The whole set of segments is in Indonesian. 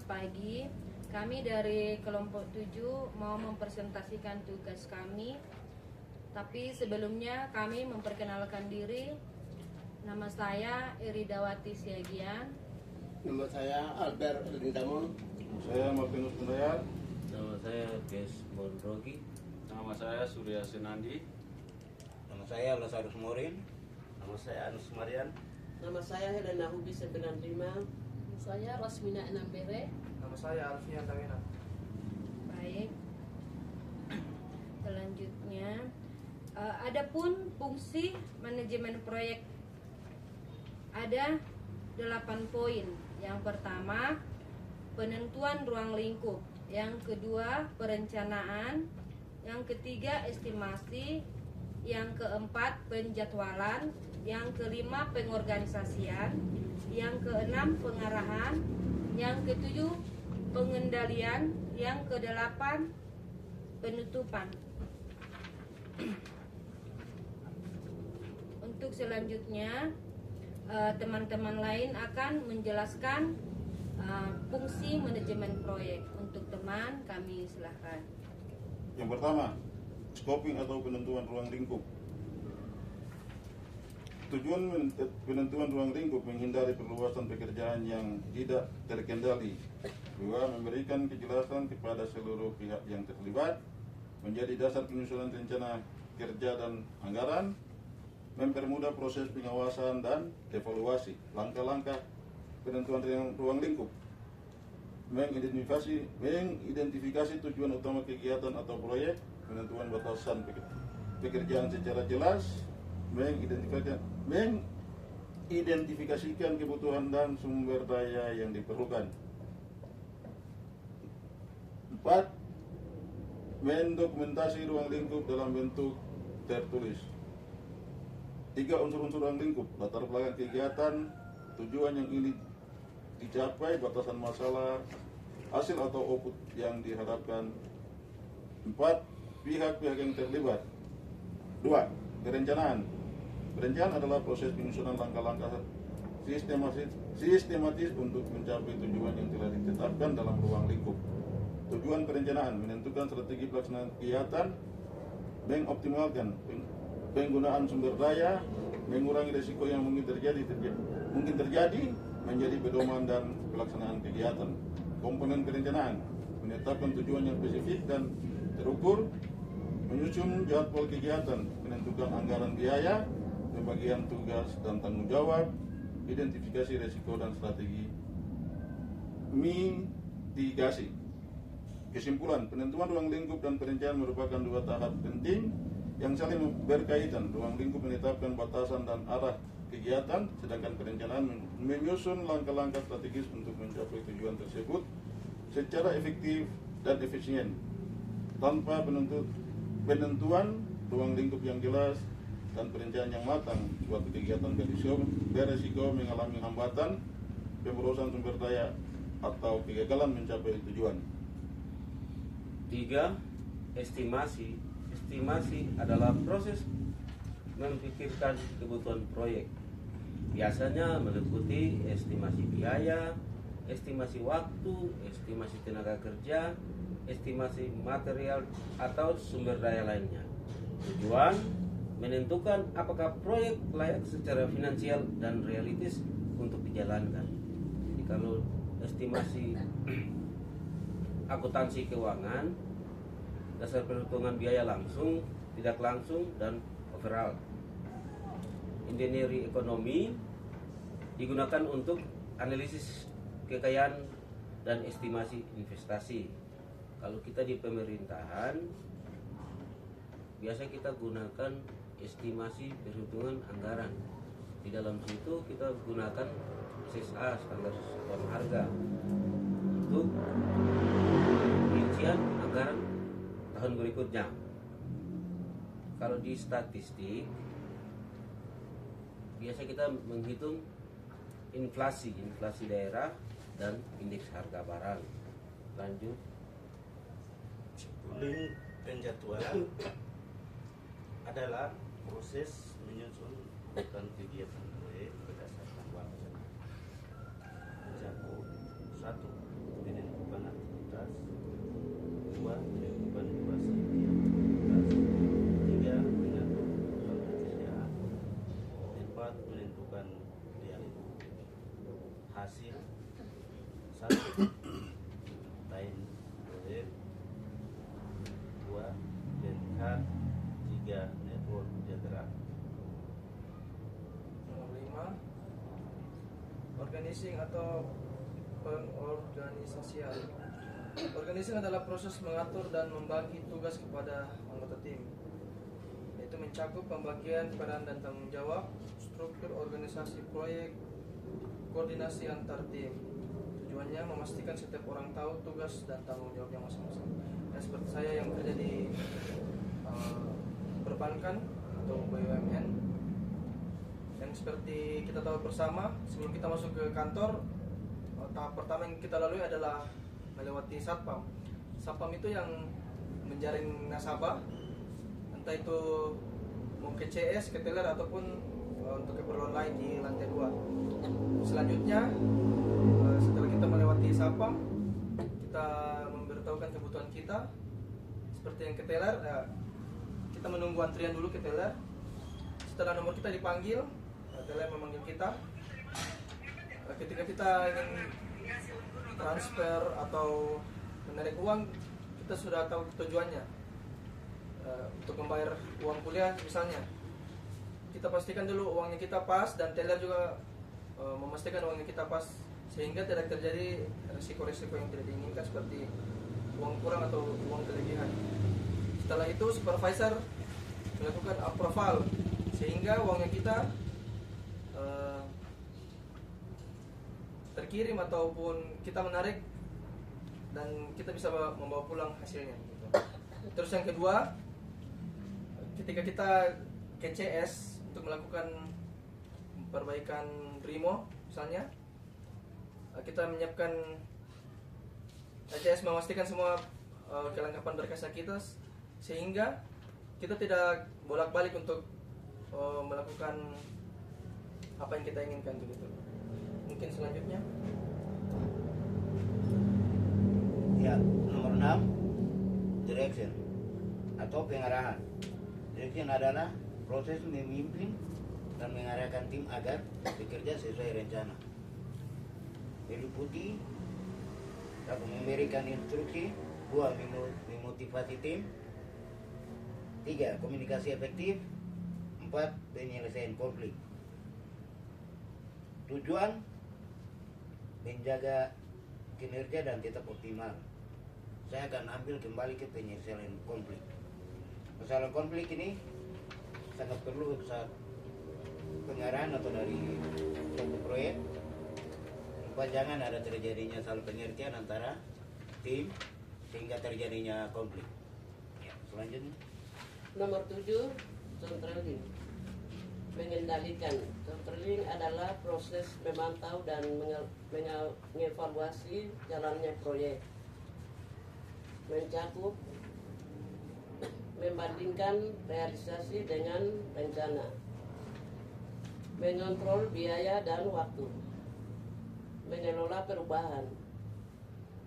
Selamat pagi. Kami dari kelompok 7 mau mempresentasikan tugas kami. Tapi sebelumnya kami memperkenalkan diri. Nama saya Iridawati Siagian. Nama saya Albert Lindamon. Saya Martinus Pendayat. Nama saya Des Monrogi. Nama saya Surya Senandi. Nama saya Lazarus Morin. Nama saya Anus Marian. Nama saya Helena Hubi 95. Saya Rosmina Enambere. Nama saya Alfian Tawena. Baik. Selanjutnya, adapun fungsi manajemen proyek ada 8 poin. Yang pertama, penentuan ruang lingkup. Yang kedua, perencanaan. Yang ketiga, estimasi. Yang keempat, penjadwalan. Yang kelima, pengorganisasian. Yang keenam, pengarahan. Yang ketujuh, pengendalian. Yang kedelapan, penutupan. Untuk selanjutnya, teman-teman lain akan menjelaskan fungsi manajemen proyek. Untuk teman, kami silakan. Yang pertama, scoping atau penentuan ruang lingkup. Tujuan penentuan ruang lingkup menghindari perluasan pekerjaan yang tidak terkendali. Dua, memberikan kejelasan kepada seluruh pihak yang terlibat, menjadi dasar penyusunan rencana kerja dan anggaran, mempermudah proses pengawasan dan evaluasi. Langkah-langkah penentuan ruang lingkup: mengidentifikasi tujuan utama kegiatan atau proyek, penentuan batasan pekerjaan secara jelas, mengidentifikasikan kebutuhan dan sumber daya yang diperlukan. 4. Mendokumentasi ruang lingkup dalam bentuk tertulis. 3. Unsur-unsur ruang lingkup: latar belakang kegiatan, tujuan yang ingin dicapai, batasan masalah, hasil atau output yang diharapkan. 4. Pihak-pihak yang terlibat. 2. Perencanaan. Perencanaan adalah proses penyusunan langkah-langkah sistematis untuk mencapai tujuan yang telah ditetapkan dalam ruang lingkup. Tujuan perencanaan: menentukan strategi pelaksanaan kegiatan, mengoptimalkan penggunaan sumber daya, mengurangi risiko yang mungkin terjadi menjadi pedoman dan pelaksanaan kegiatan. Komponen perencanaan: menetapkan tujuan yang spesifik dan terukur, menyusun jadwal kegiatan, menentukan anggaran biaya, pembagian tugas dan tanggung jawab, identifikasi risiko dan strategi mitigasi. Kesimpulan: penentuan ruang lingkup dan perencanaan merupakan dua tahap penting yang saling berkaitan. Ruang lingkup menetapkan batasan dan arah kegiatan, sedangkan perencanaan menyusun langkah-langkah strategis untuk mencapai tujuan tersebut secara efektif dan efisien. Tanpa penentuan ruang lingkup yang jelas dan perencanaan yang matang, suatu kegiatan berisiko mengalami hambatan, pemborosan sumber daya, atau kegagalan mencapai tujuan. 3. Estimasi. Estimasi adalah proses memikirkan kebutuhan proyek. Biasanya meliputi estimasi biaya, estimasi waktu, estimasi tenaga kerja, estimasi material atau sumber daya lainnya. Tujuan: menentukan apakah proyek layak secara finansial dan realistis untuk dijalankan. Jadi kalau estimasi akuntansi keuangan, dasar perhitungan biaya langsung, tidak langsung, dan overall. Engineering ekonomi digunakan untuk analisis kekayaan dan estimasi investasi. Kalau kita di pemerintahan, biasa kita gunakan estimasi perhitungan anggaran. Di dalam situ kita gunakan SSA, standar satuan harga, untuk rincian anggaran tahun berikutnya. Kalau di statistik, biasa kita menghitung inflasi daerah dan indeks harga barang. Lanjut. Penjadwalan adalah proses menyusun urutan kegiatan proyek berdasarkan waktu. Mencakup 1. 1 lain proyek, 2 BNH, 3 network diagram. Nomor 5, organizing atau pengorganisasian. Organizing adalah proses mengatur dan membagi tugas kepada anggota tim, yaitu mencakup pembagian peran dan tanggung jawab, struktur organisasi proyek, koordinasi antar tim. Tujuannya memastikan setiap orang tahu tugas dan tanggung jawabnya masing-masing. Ya, seperti saya yang kerja di perbankan atau BUMN, yang seperti kita tahu bersama, sebelum kita masuk ke kantor, tahap pertama yang kita lalui adalah melewati satpam. Satpam itu yang menjaring nasabah, entah itu mau ke CS, ke teller ataupun untuk keperluan lain di lantai 2. Selanjutnya, setelah kita melewati satpam, kita memberitahukan kebutuhan kita. Seperti yang ke teller, kita menunggu antrian dulu ke teller. Setelah nomor kita dipanggil, teller memanggil kita. Ketika kita ingin transfer atau menarik uang, kita sudah tahu tujuannya. Untuk membayar uang kuliah misalnya, kita pastikan dulu uangnya kita pas, dan teller juga memastikan uangnya kita pas, sehingga tidak terjadi risiko-risiko yang tidak diinginkan seperti uang kurang atau uang kelebihan. Setelah itu supervisor melakukan approval sehingga uangnya kita terkirim ataupun kita menarik dan kita bisa membawa pulang hasilnya. Terus yang kedua, ketika kita ke CS untuk melakukan perbaikan Brimo misalnya, kita menyiapkan CS, memastikan semua kelengkapan berkas kita sehingga kita tidak bolak-balik untuk melakukan apa yang kita inginkan gitu. Mungkin selanjutnya. Ya, nomor 6, direction atau pengarahan. Direction adalah proses memimpin dan mengarahkan tim agar bekerja sesuai rencana. Meliputi dapat memberikan instruksi, 2 memotivasi tim, 3 komunikasi efektif, 4 penyelesaian konflik. Tujuan menjaga kinerja dan tetap optimal. Saya akan ambil kembali ke penyelesaian konflik. Masalah konflik ini sangat perlu saat pengarahan atau dari suatu proyek, supaya jangan ada terjadinya salah pengertian antara tim sehingga terjadinya konflik. Ya, selanjutnya. Nomor 7, controlling. Mengendalikan. Controlling adalah proses memantau dan mengevaluasi jalannya proyek. Mencakup membandingkan realisasi dengan rencana. Mengontrol biaya dan waktu. Mengelola perubahan.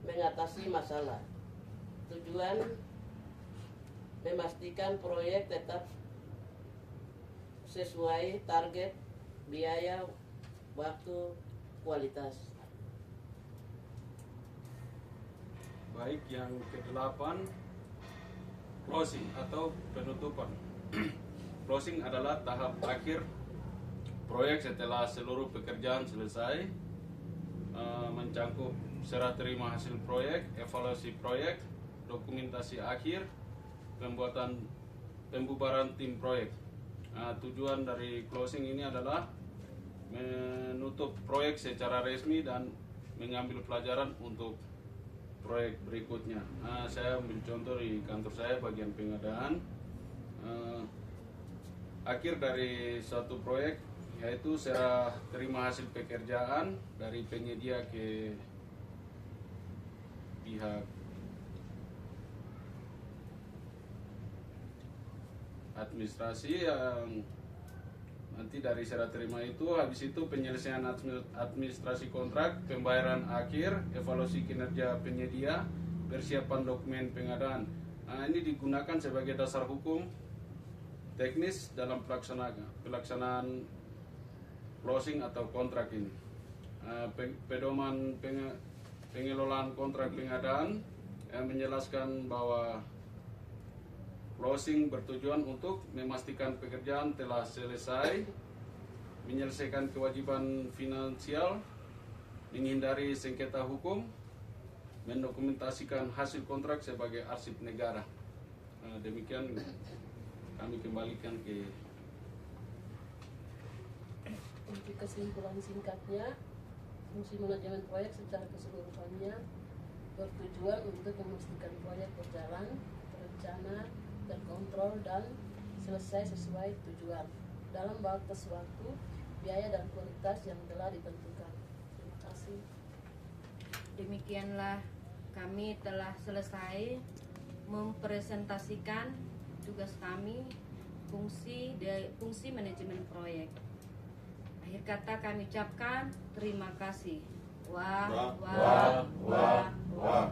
Mengatasi masalah. Tujuan memastikan proyek tetap sesuai target, biaya, waktu, kualitas. Baik, yang ke-8, closing atau penutupan. Closing adalah tahap akhir proyek setelah seluruh pekerjaan selesai, mencakup serah terima hasil proyek, evaluasi proyek, dokumentasi akhir, pembubaran tim proyek. Tujuan dari closing ini adalah menutup proyek secara resmi dan mengambil pelajaran untuk proyek berikutnya. Saya mencontoh di kantor saya bagian pengadaan. Akhir dari suatu proyek yaitu serah terima hasil pekerjaan dari penyedia ke pihak administrasi, yang nanti dari serah terima itu habis itu penyelesaian administrasi kontrak, pembayaran akhir, evaluasi kinerja penyedia, persiapan dokumen pengadaan. Ini digunakan sebagai dasar hukum teknis dalam pelaksanaan closing atau kontrak ini. Pedoman pengelolaan kontrak pengadaan yang menjelaskan bahwa closing bertujuan untuk memastikan pekerjaan telah selesai, menyelesaikan kewajiban finansial, menghindari sengketa hukum, mendokumentasikan hasil kontrak sebagai arsip negara. Demikian kami kembalikan ke. Untuk kesimpulan singkatnya, fungsi manajemen proyek secara keseluruhannya bertujuan untuk memastikan proyek berjalan, terencana, terkontrol, dan selesai sesuai tujuan dalam batas waktu, biaya, dan kualitas yang telah ditentukan. Terima kasih. Demikianlah kami telah selesai mempresentasikan tugas kami, fungsi manajemen proyek. Akhir kata kami ucapkan terima kasih. Wah, wah, wah, wah.